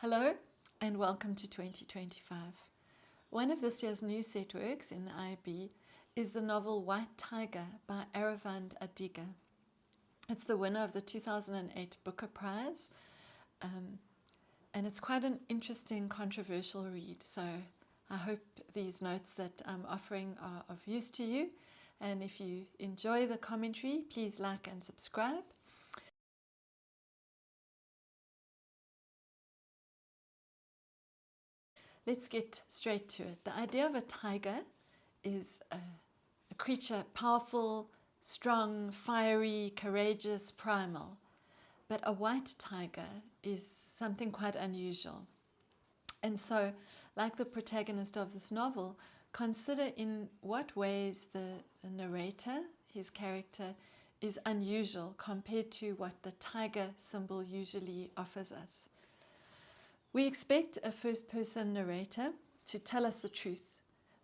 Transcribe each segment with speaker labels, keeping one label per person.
Speaker 1: Hello and welcome to 2025. One of this year's new set works in the IB is the novel White Tiger by Aravind Adiga. It's the winner of the 2008 Booker Prize, and it's quite an interesting, controversial read. So I hope these notes that I'm offering are of use to you. And if you enjoy the commentary, please like and subscribe. Let's get straight to it. The idea of a tiger is a creature powerful, strong, fiery, courageous, primal. But a white tiger is something quite unusual. And so, like the protagonist of this novel, consider in what ways the narrator, his character, is unusual compared to what the tiger symbol usually offers us. We expect a first-person narrator to tell us the truth,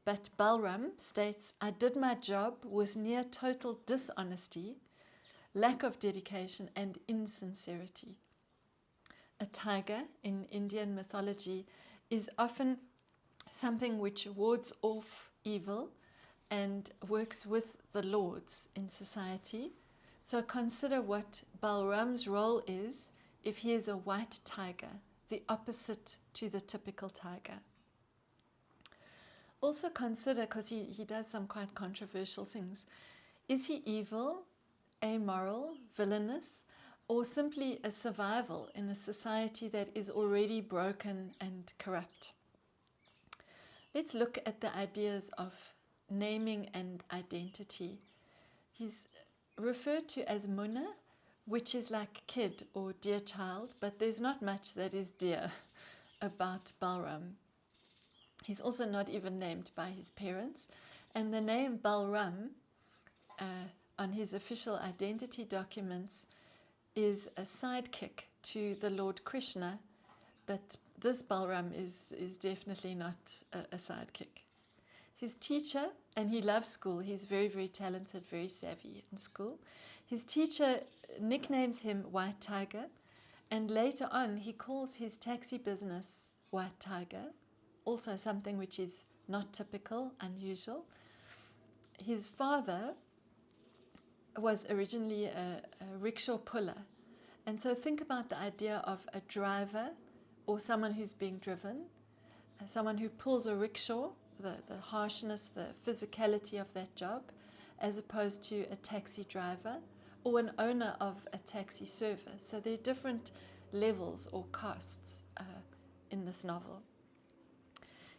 Speaker 1: but Balram states, "I did my job with near total dishonesty, lack of dedication and insincerity." A tiger in Indian mythology is often something which wards off evil and works with the lords in society. So consider what Balram's role is if he is a white tiger, the opposite to the typical tiger. Also consider, because he does some quite controversial things, is he evil, amoral, villainous, or simply a survival in a society that is already broken and corrupt? Let's look at the ideas of naming and identity. He's referred to as Munna, which is like kid or dear child, but there's not much that is dear about Balram. He's also not even named by his parents, and the name Balram on his official identity documents is a sidekick to the Lord Krishna, but this Balram is definitely not a sidekick. His teacher, and he loves school, he's very, very talented, very savvy in school. His teacher nicknames him White Tiger, and later on he calls his taxi business White Tiger, also something which is not typical, unusual. His father was originally a rickshaw puller, and so think about the idea of a driver or someone who's being driven, someone who pulls a rickshaw, the harshness, the physicality of that job, as opposed to a taxi driver or an owner of a taxi service. So there are different levels or castes in this novel.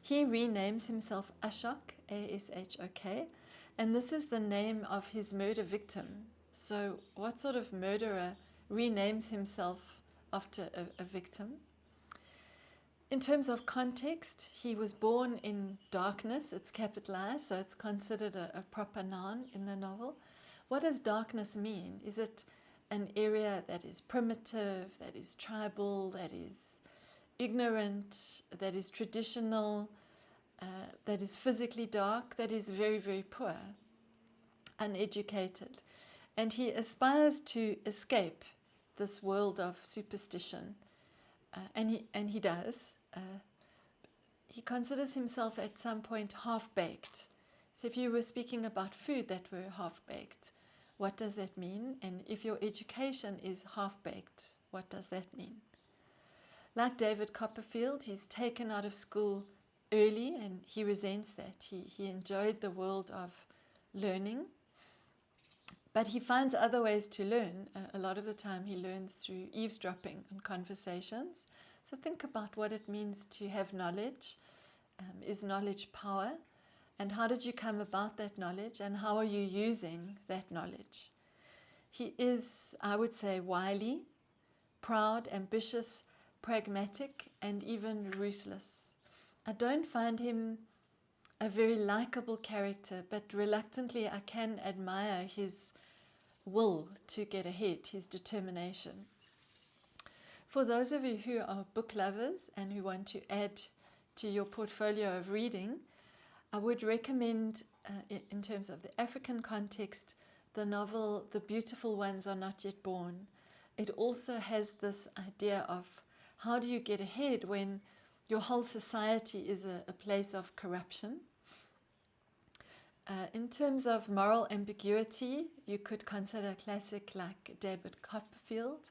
Speaker 1: He renames himself Ashok, A-S-H-O-K, and this is the name of his murder victim. So what sort of murderer renames himself after a victim? In terms of context, he was born in darkness. It's capitalized, so it's considered a proper noun in the novel. What does darkness mean? Is it an area that is primitive, that is tribal, that is ignorant, that is traditional, that is physically dark, that is very, very poor, uneducated? And he aspires to escape this world of superstition, and he does. He considers himself at some point half-baked. So if you were speaking about food that were half-baked, what does that mean? And if your education is half-baked, what does that mean? Like David Copperfield, he's taken out of school early and he resents that. He enjoyed the world of learning, but he finds other ways to learn. A lot of the time he learns through eavesdropping on conversations. So think about what it means to have knowledge. Is knowledge power? And how did you come about that knowledge? And how are you using that knowledge? He is, I would say, wily, proud, ambitious, pragmatic, and even ruthless. I don't find him a very likable character, but reluctantly I can admire his will to get ahead, his determination. For those of you who are book lovers and who want to add to your portfolio of reading, I would recommend, in terms of the African context, the novel The Beautiful Ones Are Not Yet Born. It also has this idea of how do you get ahead when your whole society is a place of corruption? In terms of moral ambiguity, you could consider a classic like David Copperfield,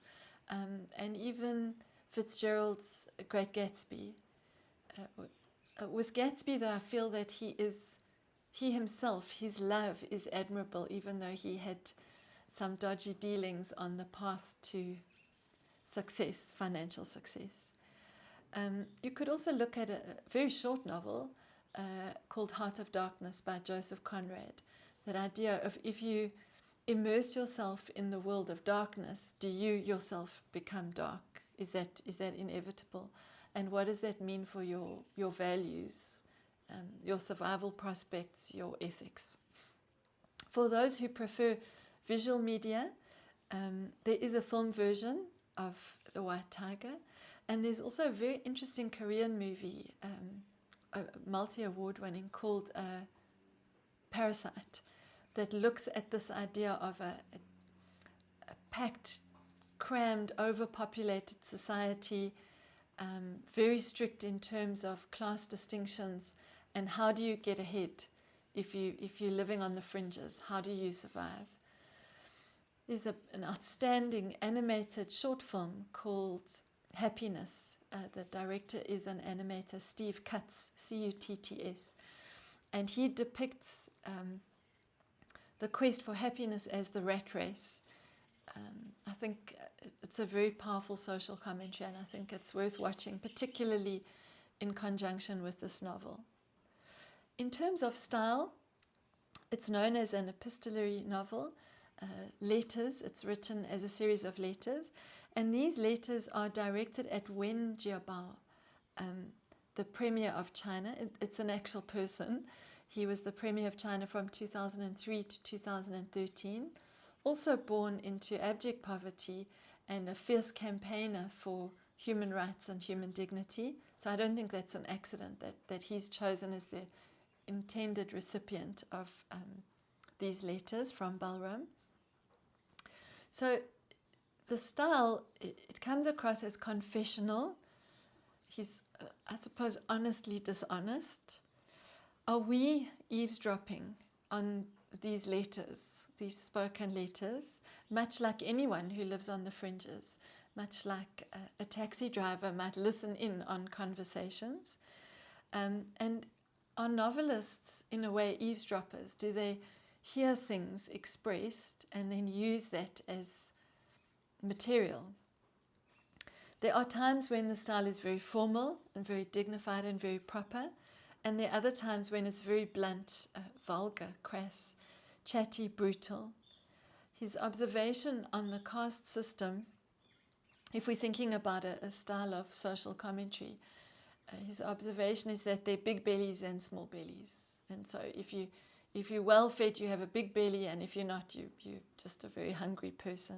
Speaker 1: and even Fitzgerald's Great Gatsby. With Gatsby, though, I feel that he himself, his love is admirable, even though he had some dodgy dealings on the path to success, financial success. You could also look at a very short novel called Heart of Darkness by Joseph Conrad. That idea of, if you immerse yourself in the world of darkness, do you yourself become dark? Is that inevitable? And what does that mean for your values, your survival prospects, your ethics? For those who prefer visual media, there is a film version of The White Tiger, and there's also a very interesting Korean movie, a multi-award winning, called Parasite, that looks at this idea of a packed, crammed, overpopulated society, very strict in terms of class distinctions, and how do you get ahead if you're living on the fringes? How do you survive? There's an outstanding animated short film called Happiness. The director is an animator, Steve Cutts, C-U-T-T-S, and he depicts the quest for happiness as the rat race. I think it's a very powerful social commentary, and I think it's worth watching, particularly in conjunction with this novel. In terms of style, it's known as an epistolary novel. Letters, it's written as a series of letters, and these letters are directed at Wen Jiabao, the Premier of China. It's an actual person. He was the Premier of China from 2003 to 2013, also born into abject poverty and a fierce campaigner for human rights and human dignity. So I don't think that's an accident that he's chosen as the intended recipient of these letters from Balram. So the style, it comes across as confessional. He's, I suppose, honestly dishonest. Are we eavesdropping on these letters, these spoken letters, much like anyone who lives on the fringes, much like a taxi driver might listen in on conversations? And are novelists, in a way, eavesdroppers? Do they hear things expressed and then use that as material? There are times when the style is very formal and very dignified and very proper, and there are other times when it's very blunt, vulgar, crass, chatty, brutal. His observation on the caste system, if we're thinking about a style of social commentary, his observation is that there are big bellies and small bellies. And so if you're well fed, you have a big belly, and if you're not, you're just a very hungry person.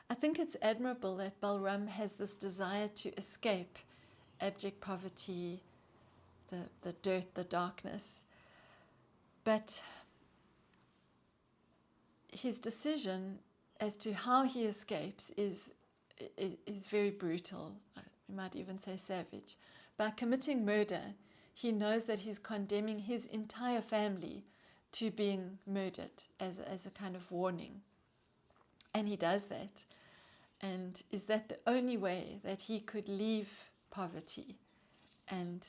Speaker 1: I think it's admirable that Balram has this desire to escape abject poverty, the dirt, the darkness. But his decision as to how he escapes is very brutal. We might even say savage. By committing murder, he knows that he's condemning his entire family to being murdered as a kind of warning. And he does that. And is that the only way that he could leave poverty and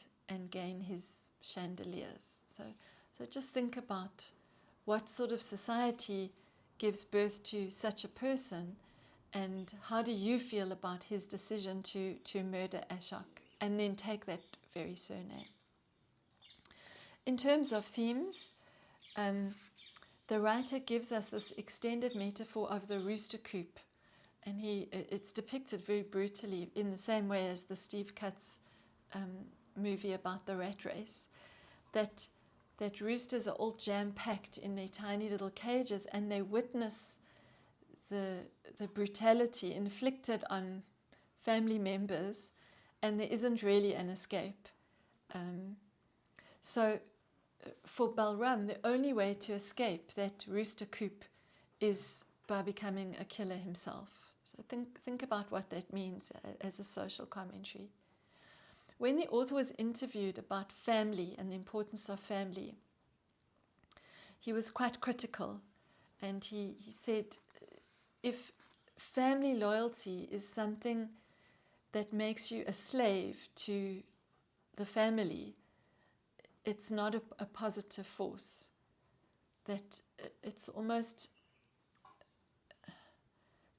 Speaker 1: gain his chandeliers? So just think about what sort of society gives birth to such a person, and how do you feel about his decision to murder Ashok and then take that very surname? In terms of themes, the writer gives us this extended metaphor of the rooster coop, and it's depicted very brutally in the same way as the Steve Cutts movie about the rat race, that roosters are all jam-packed in their tiny little cages, and they witness the brutality inflicted on family members, and there isn't really an escape. So for Balram, the only way to escape that rooster coop is by becoming a killer himself. So think about what that means as a social commentary. When the author was interviewed about family and the importance of family, he was quite critical, and he said, if family loyalty is something that makes you a slave to the family, it's not a positive force. That it's almost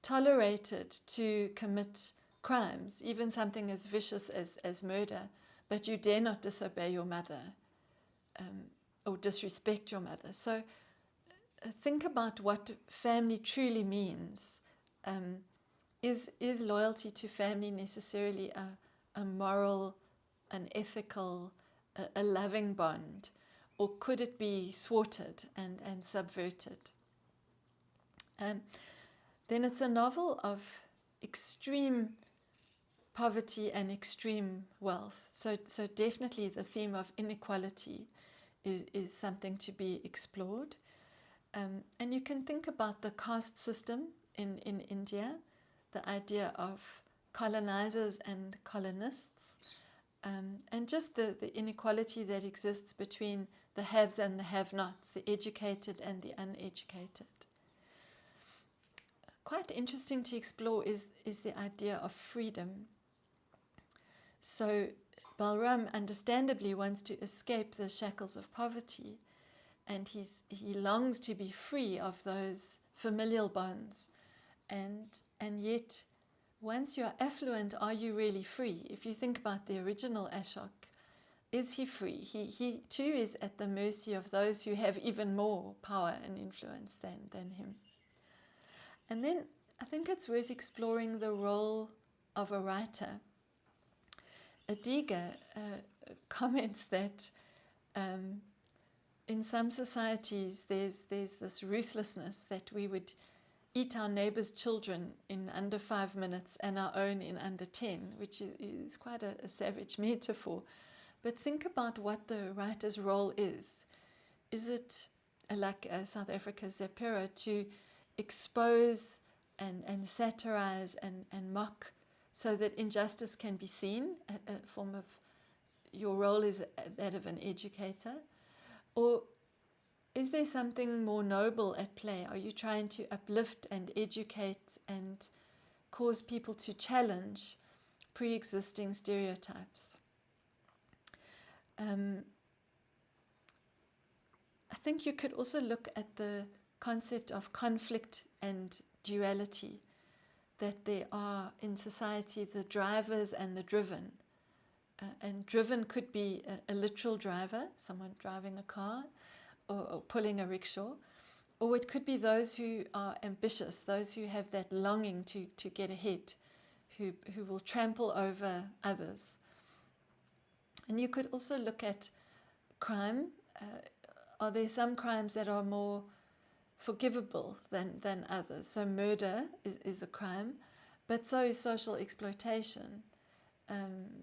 Speaker 1: tolerated to commit crimes, even something as vicious as murder, but you dare not disobey your mother or disrespect your mother. So think about what family truly means. Is loyalty to family necessarily a moral, an ethical, a loving bond, or could it be thwarted and subverted? Then it's a novel of extreme poverty and extreme wealth. So definitely the theme of inequality is something to be explored. And you can think about the caste system in India, the idea of colonizers and colonists, and just the inequality that exists between the haves and the have-nots, the educated and the uneducated. Quite interesting to explore is the idea of freedom. So Balram understandably wants to escape the shackles of poverty, and he longs to be free of those familial bonds. And yet, once you're affluent, are you really free? If you think about the original Ashok, is he free? He too is at the mercy of those who have even more power and influence than him. And then I think it's worth exploring the role of a writer. Adiga comments that in some societies there's this ruthlessness that we would eat our neighbours' children in under 5 minutes and our own in under 10, which is quite a savage metaphor. But think about what the writer's role is. Is it, like South Africa's Zapiro, to expose and satirize and mock so that injustice can be seen, a form of your role is that of an educator? Or is there something more noble at play? Are you trying to uplift and educate and cause people to challenge pre-existing stereotypes? I think you could also look at the concept of conflict and duality, that there are in society the drivers and the driven. And driven could be a literal driver, someone driving a car or pulling a rickshaw, or it could be those who are ambitious, those who have that longing to get ahead, who will trample over others. And you could also look at crime. Are there some crimes that are more forgivable than others? So murder is a crime, but so is social exploitation.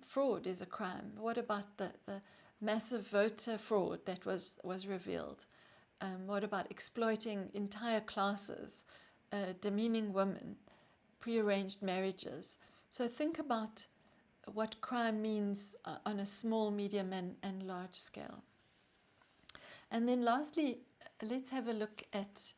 Speaker 1: Fraud is a crime. What about the massive voter fraud that was revealed? What about exploiting entire classes, demeaning women, prearranged marriages? So think about what crime means on a small, medium and large scale. And then lastly, let's have a look at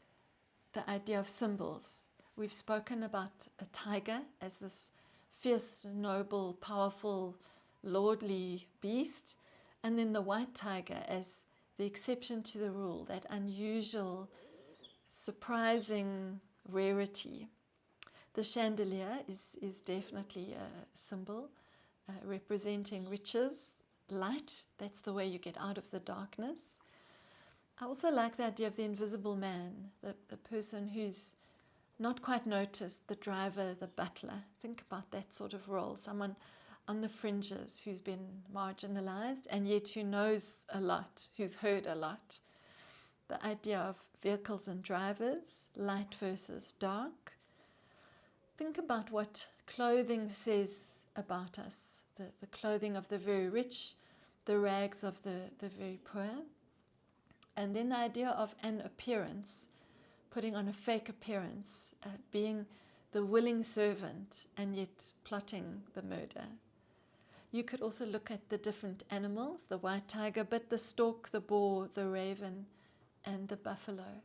Speaker 1: the idea of symbols. We've spoken about a tiger as this fierce, noble, powerful, lordly beast, and then the white tiger as the exception to the rule, that unusual, surprising rarity. The chandelier is definitely a symbol representing riches, light. That's the way you get out of the darkness. I also like the idea of the invisible man, the person who's not quite noticed, the driver, the butler. Think about that sort of role, someone on the fringes who's been marginalized and yet who knows a lot, who's heard a lot. The idea of vehicles and drivers, light versus dark. Think about what clothing says about us, the clothing of the very rich, the rags of the very poor. And then the idea of an appearance, putting on a fake appearance, being the willing servant and yet plotting the murder. You could also look at the different animals, the white tiger, but the stork, the boar, the raven, and the buffalo.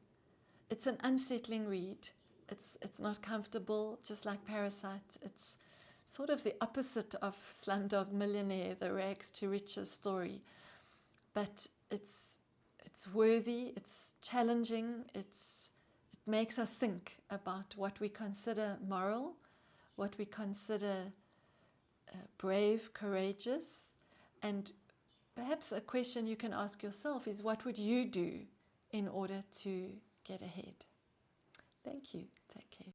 Speaker 1: It's an unsettling read. It's not comfortable, just like Parasite. It's sort of the opposite of Slumdog Millionaire, the rags to riches story. But it's worthy, it's challenging, it makes us think about what we consider moral, what we consider brave, courageous, and perhaps a question you can ask yourself is, what would you do in order to get ahead? Thank you. Take care.